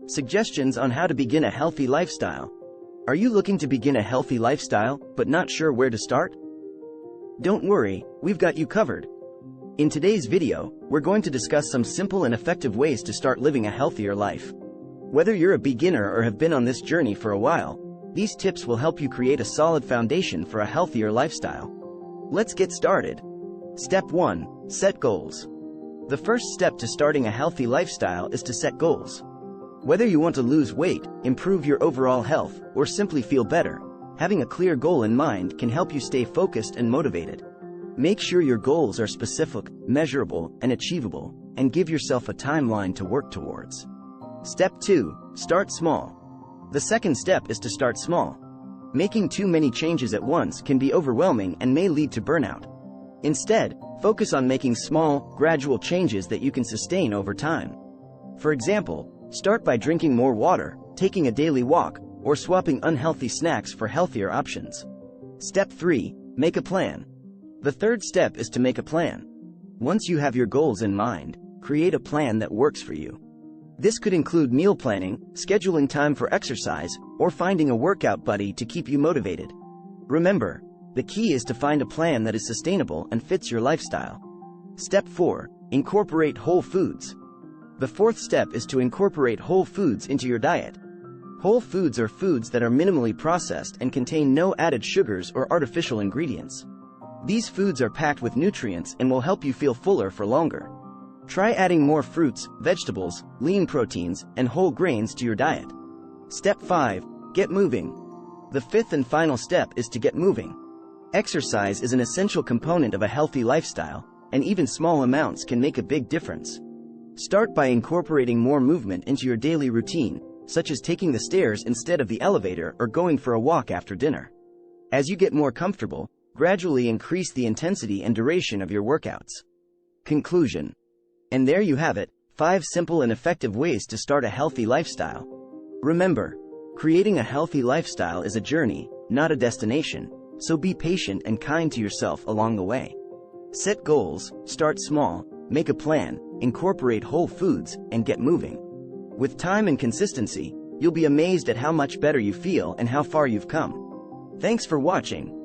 Suggestions on how to begin a healthy lifestyle. Are you looking to begin a healthy lifestyle, but not sure where to start? Don't worry, we've got you covered. In today's video, we're going to discuss some simple and effective ways to start living a healthier life. Whether you're a beginner or have been on this journey for a while, these tips will help you create a solid foundation for a healthier lifestyle. Let's get started. Step 1. Set goals. The first step to starting a healthy lifestyle is to set goals. Whether you want to lose weight, improve your overall health, or simply feel better, having a clear goal in mind can help you stay focused and motivated. Make sure your goals are specific, measurable, and achievable, and give yourself a timeline to work towards. Step 2. Start small. The second step is to start small. Making too many changes at once can be overwhelming and may lead to burnout. Instead, focus on making small, gradual changes that you can sustain over time. For example, start by drinking more water, taking a daily walk, or swapping unhealthy snacks for healthier options. Step 3. Make a plan. The third step is to make a plan. Once you have your goals in mind, create a plan that works for you. This could include meal planning, scheduling time for exercise, or finding a workout buddy to keep you motivated. Remember, the key is to find a plan that is sustainable and fits your lifestyle. Step 4. Incorporate whole foods. The fourth step is to incorporate whole foods into your diet. Whole foods are foods that are minimally processed and contain no added sugars or artificial ingredients. These foods are packed with nutrients and will help you feel fuller for longer. Try adding more fruits, vegetables, lean proteins, and whole grains to your diet. Step 5. Get moving. The fifth and final step is to get moving. Exercise is an essential component of a healthy lifestyle, and even small amounts can make a big difference. Start by incorporating more movement into your daily routine, such as taking the stairs instead of the elevator or going for a walk after dinner. As you get more comfortable, gradually increase the intensity and duration of your workouts. Conclusion. And there you have it, 5 simple and effective ways to start a healthy lifestyle. Remember, creating a healthy lifestyle is a journey, not a destination, so be patient and kind to yourself along the way. Set goals, start small, make a plan, incorporate whole foods, and get moving. With time and consistency, you'll be amazed at how much better you feel and how far you've come. Thanks for watching.